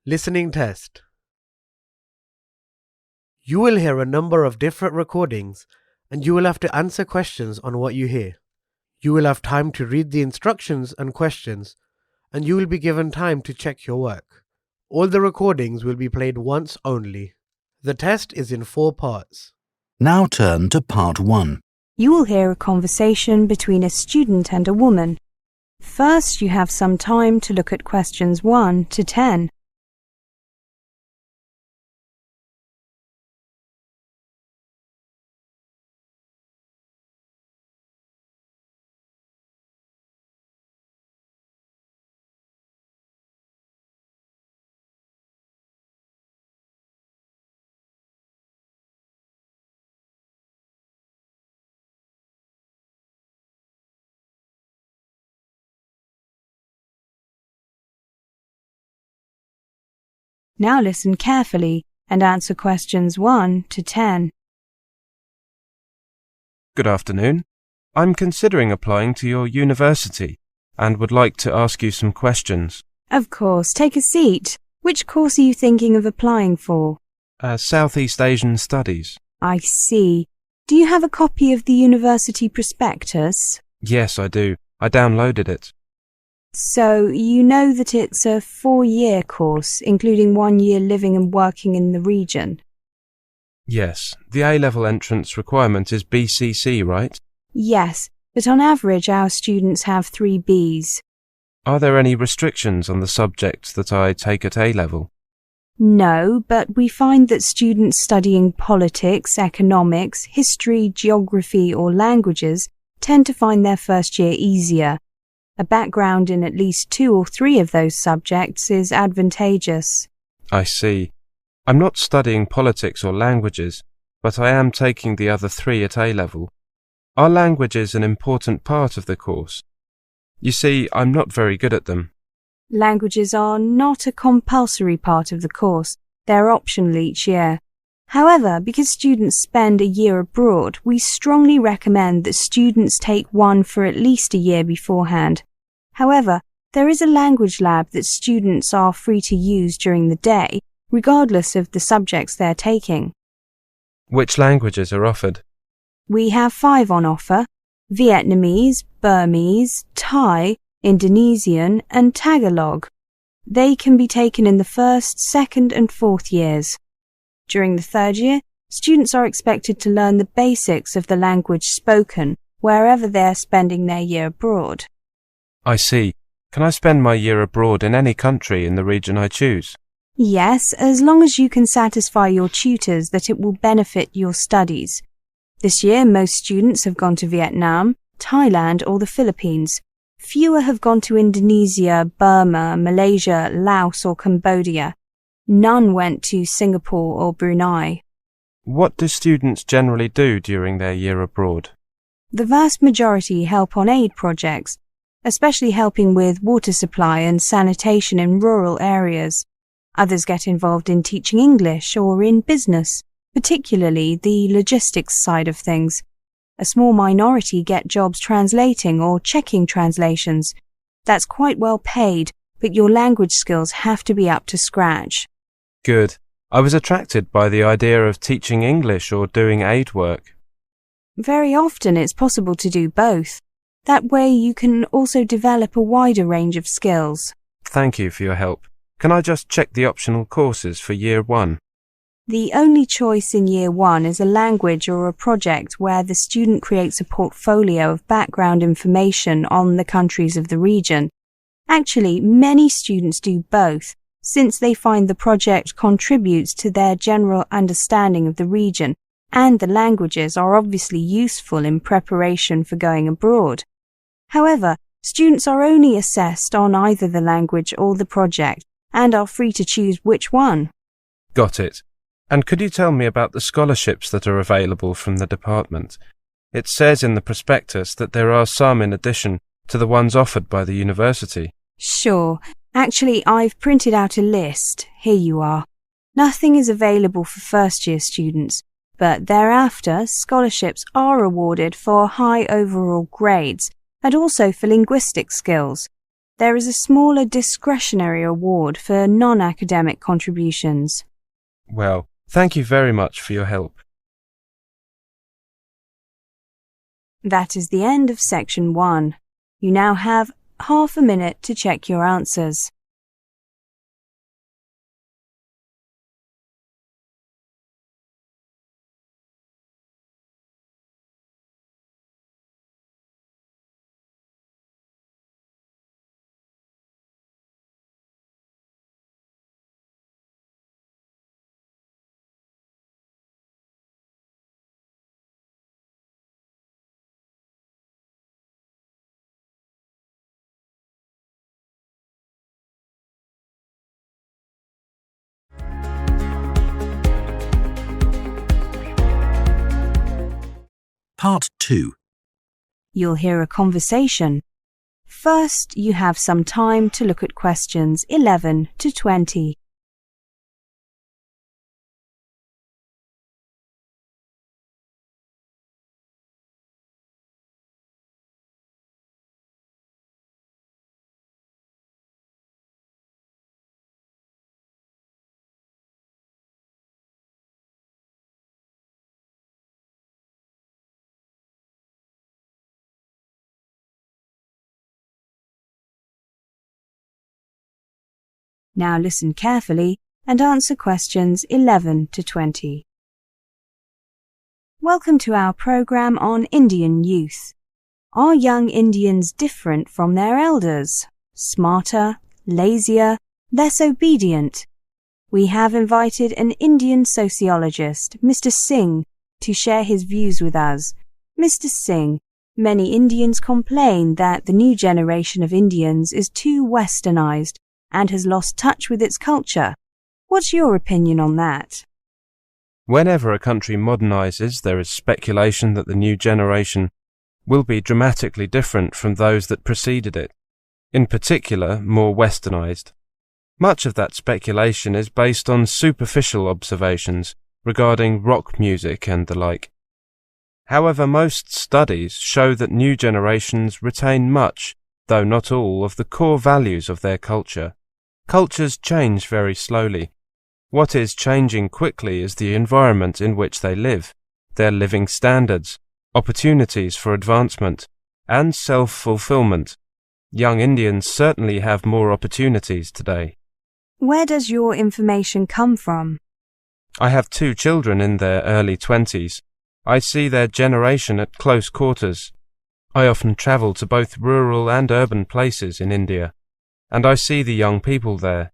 Listening test. You will hear a number of different recordings and you will have to answer questions on what you hear. You will have time to read the instructions and questions and you will be given time to check your work. All the recordings will be played once only. The test is in 4 parts. Now turn to part 1. You will hear a conversation between a student and a woman. First, you have some time to look at questions 1 to 10. Now listen carefully and answer questions 1 to 10. Good afternoon. I'm considering applying to your university and would like to ask you some questions. Of course, take a seat. Which course are you thinking of applying for? Southeast Asian Studies. I see. Do you have a copy of the university prospectus? Yes, I do. I downloaded it. So, you know that it's a 4-year course, including 1 year living and working in the region? Yes, the A-level entrance requirement is BCC, right? Yes, but on average our students have 3 Bs. Are there any restrictions on the subjects that I take at A-level? No, but we find that students studying politics, economics, history, geography or languages tend to find their first year easier. A background in at least 2 or 3 of those subjects is advantageous. I see. I'm not studying politics or languages, but I am taking the other 3 at A-level. Are languages an important part of the course? You see, I'm not very good at them. Languages are not a compulsory part of the course. They're optional each year. However, because students spend a year abroad, we strongly recommend that students take one for at least a year beforehand. However, there is a language lab that students are free to use during the day, regardless of the subjects they're taking. Which languages are offered? We have 5 on offer: Vietnamese, Burmese, Thai, Indonesian and Tagalog. They can be taken in the 1st, 2nd and 4th years. During the 3rd year, students are expected to learn the basics of the language spoken wherever they are spending their year abroad. I see. Can I spend my year abroad in any country in the region I choose? Yes, as long as you can satisfy your tutors that it will benefit your studies. This year, most students have gone to Vietnam, Thailand or the Philippines. Fewer have gone to Indonesia, Burma, Malaysia, Laos or Cambodia. None went to Singapore or Brunei. What do students generally do during their year abroad? The vast majority help on aid projects, especially helping with water supply and sanitation in rural areas. Others get involved in teaching English or in business, particularly the logistics side of things. A small minority get jobs translating or checking translations. That's quite well paid, but your language skills have to be up to scratch. Good. I was attracted by the idea of teaching English or doing aid work. Very often it's possible to do both. That way you can also develop a wider range of skills. Thank you for your help. Can I just check the optional courses for year 1? The only choice in year 1 is a language or a project where the student creates a portfolio of background information on the countries of the region. Actually, many students do both, since they find the project contributes to their general understanding of the region, and the languages are obviously useful in preparation for going abroad. However, students are only assessed on either the language or the project, and are free to choose which one. Got it. And could you tell me about the scholarships that are available from the department? It says in the prospectus that there are some in addition to the ones offered by the university. Sure. Actually, I've printed out a list. Here you are. Nothing is available for first-year students, but thereafter scholarships are awarded for high overall grades and also for linguistic skills. there is a smaller discretionary award for non-academic contributions. Well, thank you very much for your help. That is the end of section 1. You now have half a minute to check your answers. Part 2. You'll hear a conversation. First, you have some time to look at questions 11 to 20. Now listen carefully and answer questions 11 to 20. Welcome to our program on Indian youth. Are young Indians different from their elders? Smarter, lazier, less obedient? We have invited an Indian sociologist, Mr. Singh, to share his views with us. Mr. Singh, many Indians complain that the new generation of Indians is too westernized and has lost touch with its culture. What's your opinion on that? Whenever a country modernizes, there is speculation that the new generation will be dramatically different from those that preceded it, in particular more westernized. Much of that speculation is based on superficial observations regarding rock music and the like. However, most studies show that new generations retain much, though not all, of the core values of their culture. Cultures change very slowly. What is changing quickly is the environment in which they live, their living standards, opportunities for advancement, and self-fulfillment. Young Indians certainly have more opportunities today. Where does your information come from? I have 2 children in their early 20s. I see their generation at close quarters. I often travel to both rural and urban places in India, and I see the young people there.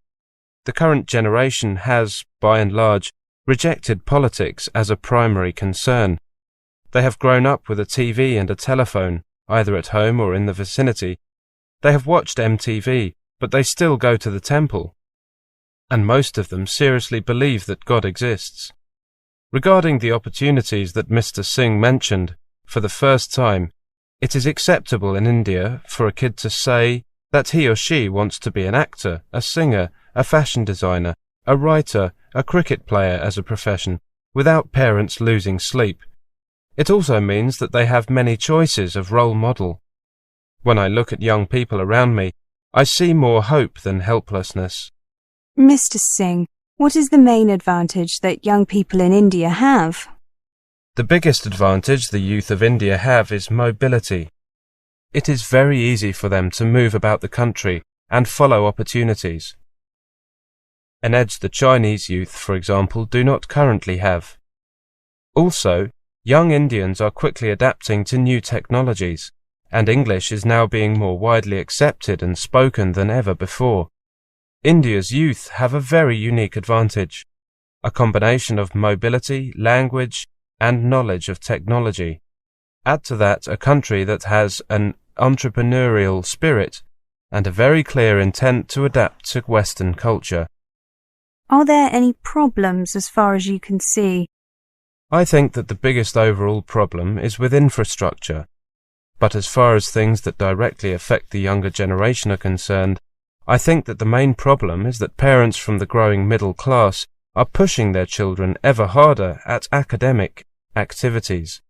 The current generation has, by and large, rejected politics as a primary concern. They have grown up with a TV and a telephone, either at home or in the vicinity. They have watched MTV, but they still go to the temple. And most of them seriously believe that God exists. Regarding the opportunities that Mr. Singh mentioned, for the first time, it is acceptable in India for a kid to say that he or she wants to be an actor, a singer, a fashion designer, a writer, a cricket player as a profession, without parents losing sleep. It also means that they have many choices of role model. When I look at young people around me, I see more hope than helplessness. Mr. Singh, what is the main advantage that young people in India have? The biggest advantage the youth of India have is mobility. It is very easy for them to move about the country and follow opportunities. An edge the Chinese youth, for example, do not currently have. Also, young Indians are quickly adapting to new technologies, and English is now being more widely accepted and spoken than ever before. India's youth have a very unique advantage, a combination of mobility, language, and knowledge of technology. Add to that a country that has an entrepreneurial spirit and a very clear intent to adapt to Western culture. Are there any problems as far as you can see? I think that the biggest overall problem is with infrastructure. But as far as things that directly affect the younger generation are concerned, I think that the main problem is that parents from the growing middle class are pushing their children ever harder at academic activities.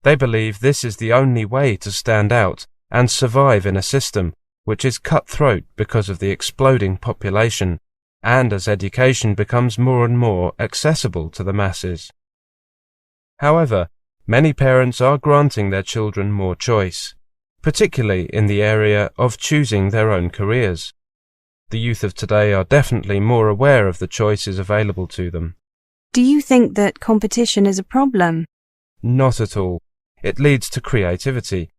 They believe this is the only way to stand out and survive in a system which is cutthroat because of the exploding population and as education becomes more and more accessible to the masses. However, many parents are granting their children more choice, particularly in the area of choosing their own careers. The youth of today are definitely more aware of the choices available to them. Do you think that competition is a problem? Not at all. It leads to creativity.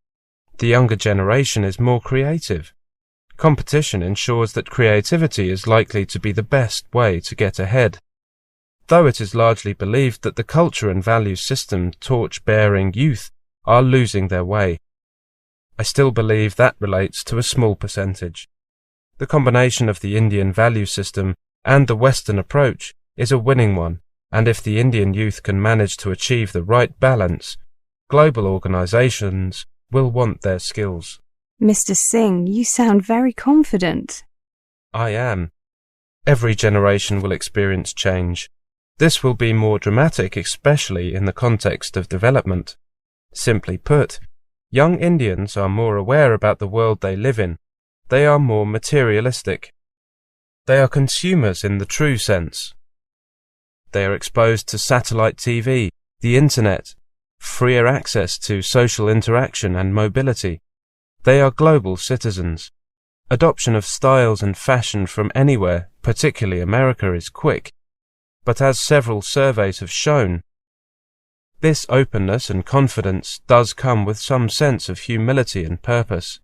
The younger generation is more creative. Competition ensures that creativity is likely to be the best way to get ahead. Though it is largely believed that the culture and value system torch-bearing youth are losing their way, I still believe that relates to a small percentage. The combination of the Indian value system and the Western approach is a winning one, and if the Indian youth can manage to achieve the right balance, global organizations will want their skills. Mr. Singh, you sound very confident. I am. Every generation will experience change. This will be more dramatic, especially in the context of development. Simply put, young Indians are more aware about the world they live in. They are more materialistic. They are consumers in the true sense. They are exposed to satellite TV, the internet, freer access to social interaction and mobility. They are global citizens. Adoption of styles and fashion from anywhere, particularly America, is quick. But as several surveys have shown, this openness and confidence does come with some sense of humility and purpose.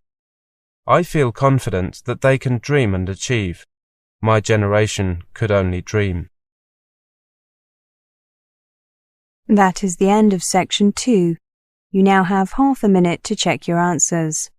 I feel confident that they can dream and achieve. My generation could only dream. That is the end of section 2. You now have half a minute to check your answers.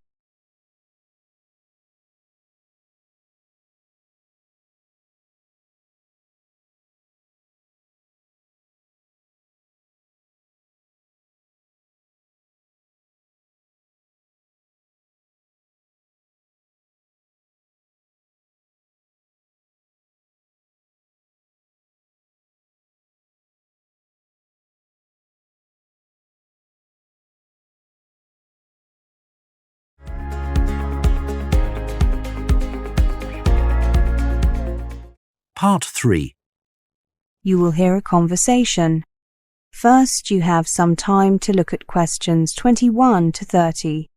Part 3. You will hear a conversation. First, you have some time to look at questions 21 to 30.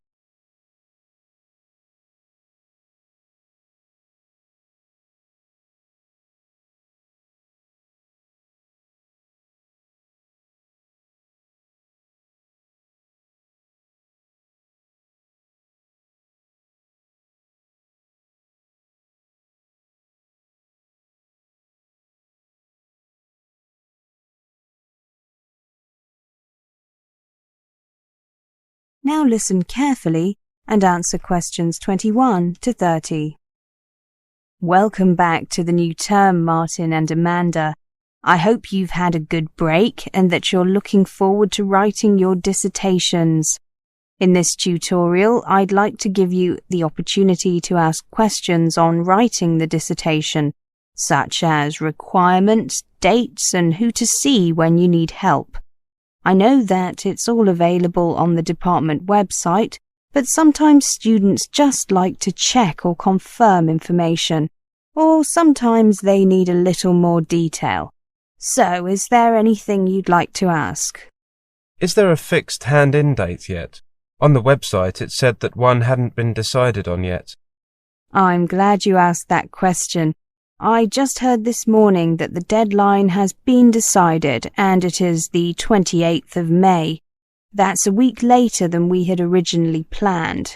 Now listen carefully and answer questions 21 to 30. Welcome back to the new term, Martin and Amanda. I hope you've had a good break and that you're looking forward to writing your dissertations. In this tutorial, I'd like to give you the opportunity to ask questions on writing the dissertation, such as requirements, dates, and who to see when you need help. I know that it's all available on the department website, but sometimes students just like to check or confirm information, or sometimes they need a little more detail. So, is there anything you'd like to ask? Is there a fixed hand-in date yet? On the website it said that one hadn't been decided on yet. I'm glad you asked that question. I just heard this morning that the deadline has been decided and it is the 28th of May. That's a week later than we had originally planned.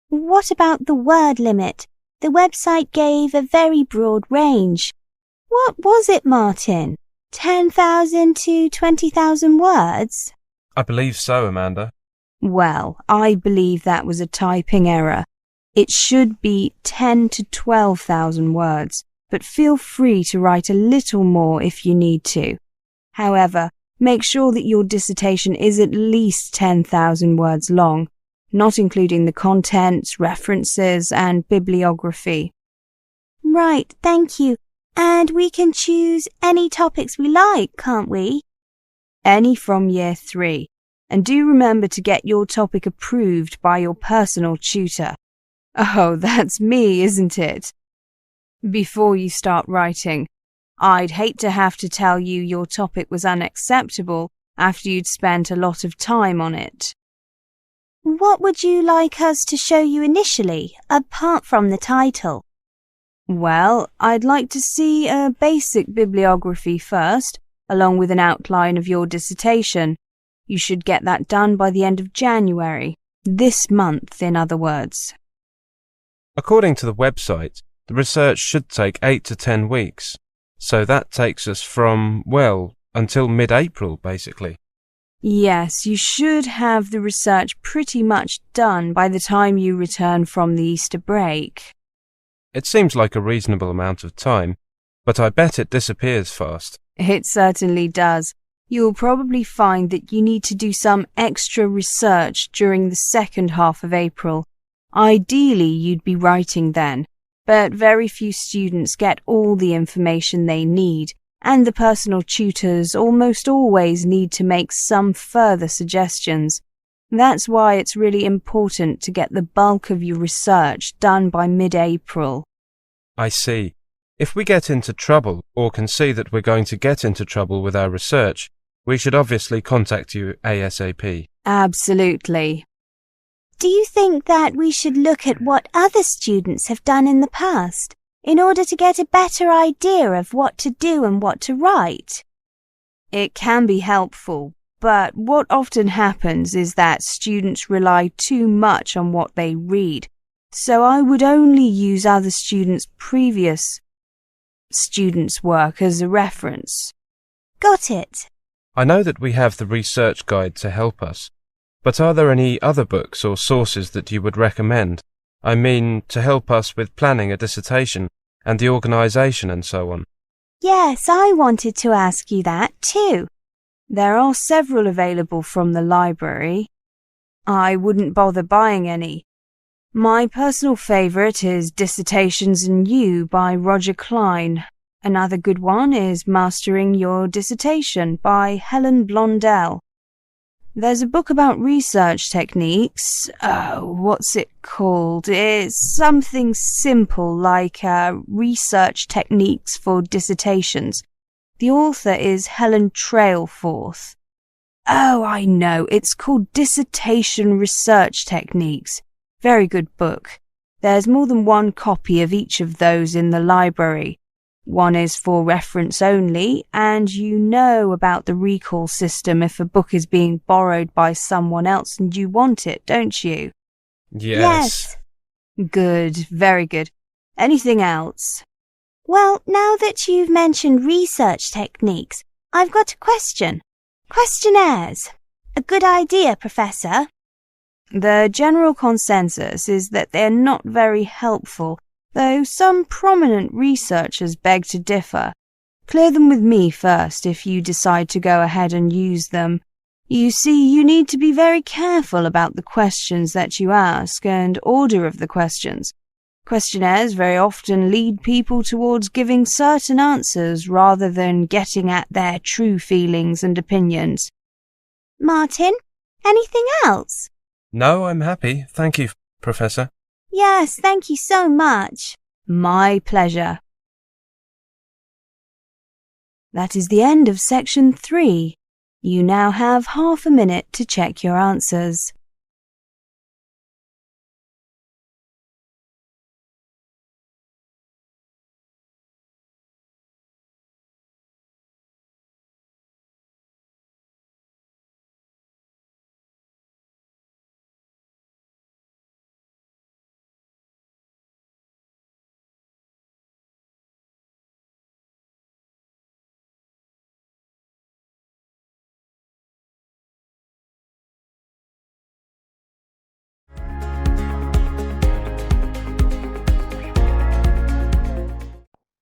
What about the word limit? The website gave a very broad range. What was it, Martin? 10,000 to 20,000 words? I believe so, Amanda. Well, I believe that was a typing error. It should be 10 to 12,000 words, but feel free to write a little more if you need to. However, make sure that your dissertation is at least 10,000 words long, not including the contents, references, and bibliography. Right, thank you. And we can choose any topics we like, can't we? Any from year 3. And do remember to get your topic approved by your personal tutor. Oh, that's me, isn't it? Before you start writing, I'd hate to have to tell you your topic was unacceptable after you'd spent a lot of time on it. What would you like us to show you initially, apart from the title? Well, I'd like to see a basic bibliography first, along with an outline of your dissertation. You should get that done by the end of January. This month, in other words. According to the website, the research should take 8 to 10 weeks. So that takes us from, well, until mid-April, basically. Yes, you should have the research pretty much done by the time you return from the Easter break. It seems like a reasonable amount of time, but I bet it disappears fast. It certainly does. You'll probably find that you need to do some extra research during the second half of April. Ideally, you'd be writing then, but very few students get all the information they need, and the personal tutors almost always need to make some further suggestions. That's why it's really important to get the bulk of your research done by mid-April. I see. If we get into trouble, or can see that we're going to get into trouble with our research, we should obviously contact you ASAP. Absolutely. Do you think that we should look at what other students have done in the past in order to get a better idea of what to do and what to write? It can be helpful, but what often happens is that students rely too much on what they read, so I would only use other previous students' work as a reference. Got it. I know that we have the research guide to help us, but are there any other books or sources that you would recommend? I mean, to help us with planning a dissertation and the organisation and so on. Yes, I wanted to ask you that too. There are several available from the library. I wouldn't bother buying any. My personal favourite is Dissertations in You by Roger Klein. Another good one is Mastering Your Dissertation by Helen Blondell. There's a book about research techniques. What's it called? It's something simple like Research Techniques for Dissertations. The author is Helen Trailforth. Oh, I know. It's called Dissertation Research Techniques. Very good book. There's more than one copy of each of those in the library. One is for reference only, and you know about the recall system if a book is being borrowed by someone else and you want it, don't you? Yes. Good, very good. Anything else? Well, now that you've mentioned research techniques, I've got a question. Questionnaires. A good idea, Professor. The general consensus is that they're not very helpful, though some prominent researchers beg to differ. Clear them with me first if you decide to go ahead and use them. You see, you need to be very careful about the questions that you ask and order of the questions. Questionnaires very often lead people towards giving certain answers rather than getting at their true feelings and opinions. Martin, anything else? No, I'm happy. Thank you, Professor. Yes, thank you so much. My pleasure. That is the end of section 3. You now have half a minute to check your answers.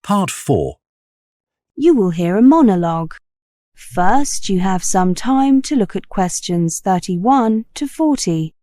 Part 4. You will hear a monologue. First, you have some time to look at questions 31 to 40.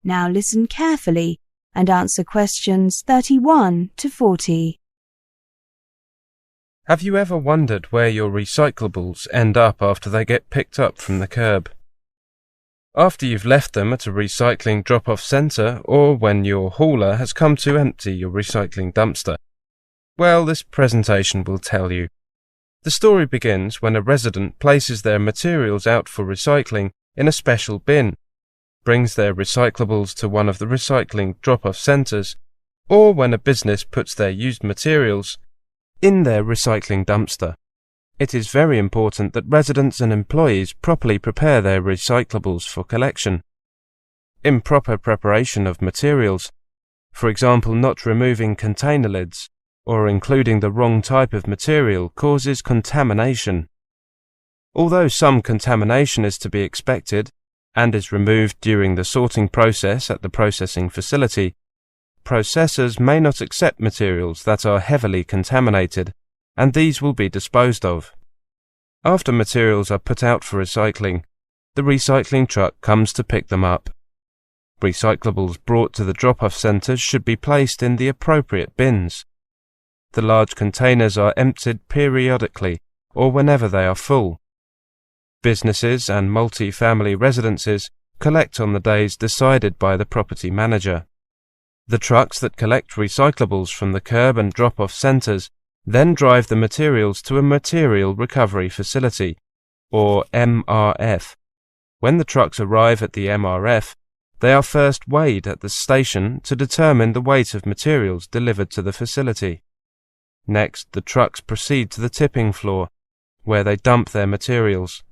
Now listen carefully and answer questions 31 to 40. Have you ever wondered where your recyclables end up after they get picked up from the curb? After you've left them at a recycling drop-off centre, or when your hauler has come to empty your recycling dumpster? Well, this presentation will tell you. The story begins when a resident places their materials out for recycling in a special bin, brings their recyclables to one of the recycling drop-off centres, or when a business puts their used materials in their recycling dumpster. It is very important that residents and employees properly prepare their recyclables for collection. Improper preparation of materials, for example not removing container lids or including the wrong type of material, causes contamination. Although some contamination is to be expected and is removed during the sorting process at the processing facility, processors may not accept materials that are heavily contaminated, and these will be disposed of. After materials are put out for recycling, the recycling truck comes to pick them up. Recyclables brought to the drop-off centres should be placed in the appropriate bins. The large containers are emptied periodically or whenever they are full. Businesses and multi-family residences collect on the days decided by the property manager. The trucks that collect recyclables from the curb and drop-off centres then drive the materials to a material recovery facility, or MRF. When the trucks arrive at the MRF, they are first weighed at the station to determine the weight of materials delivered to the facility. Next, the trucks proceed to the tipping floor, where they dump their materials.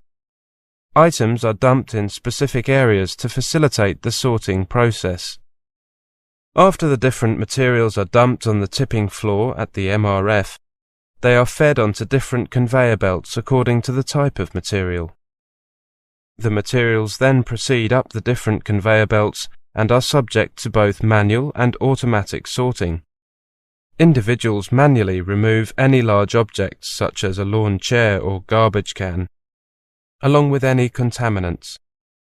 Items are dumped in specific areas to facilitate the sorting process. After the different materials are dumped on the tipping floor at the MRF, they are fed onto different conveyor belts according to the type of material. The materials then proceed up the different conveyor belts and are subject to both manual and automatic sorting. Individuals manually remove any large objects such as a lawn chair or garbage can, along with any contaminants.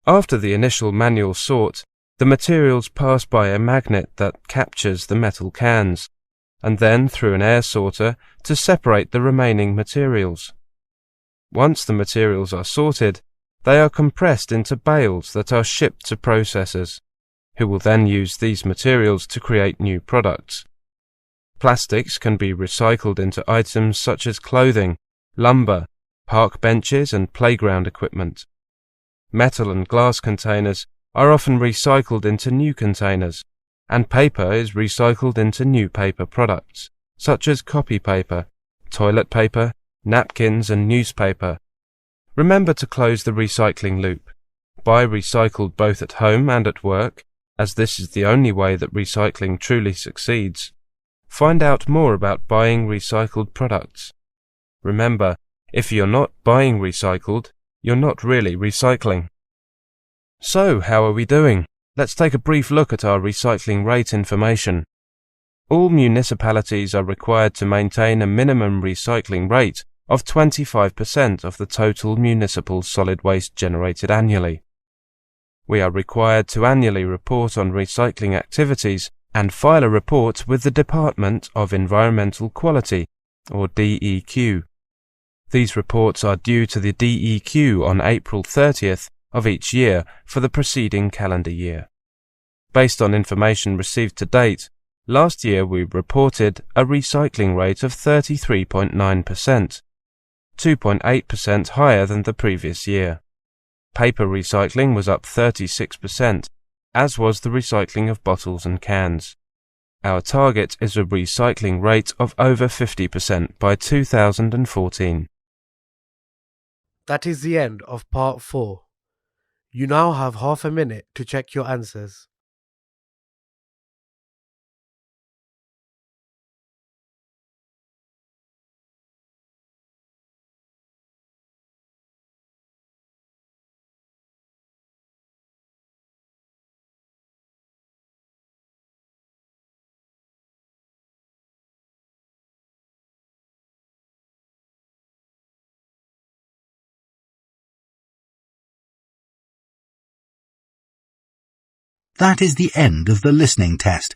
After the initial manual sort, the materials pass by a magnet that captures the metal cans, and then through an air sorter to separate the remaining materials. Once the materials are sorted, they are compressed into bales that are shipped to processors, who will then use these materials to create new products. Plastics can be recycled into items such as clothing, lumber, park benches and playground equipment. Metal and glass containers are often recycled into new containers, and paper is recycled into new paper products, such as copy paper, toilet paper, napkins and newspaper. Remember to close the recycling loop. Buy recycled both at home and at work, as this is the only way that recycling truly succeeds. Find out more about buying recycled products. Remember, if you're not buying recycled, you're not really recycling. So, how are we doing? Let's take a brief look at our recycling rate information. All municipalities are required to maintain a minimum recycling rate of 25% of the total municipal solid waste generated annually. We are required to annually report on recycling activities and file a report with the Department of Environmental Quality, or DEQ. These reports are due to the DEQ on April 30th of each year for the preceding calendar year. Based on information received to date, last year we reported a recycling rate of 33.9%, 2.8% higher than the previous year. Paper recycling was up 36%, as was the recycling of bottles and cans. Our target is a recycling rate of over 50% by 2014. That is the end of part 4. You now have half a minute to check your answers. That is the end of the listening test.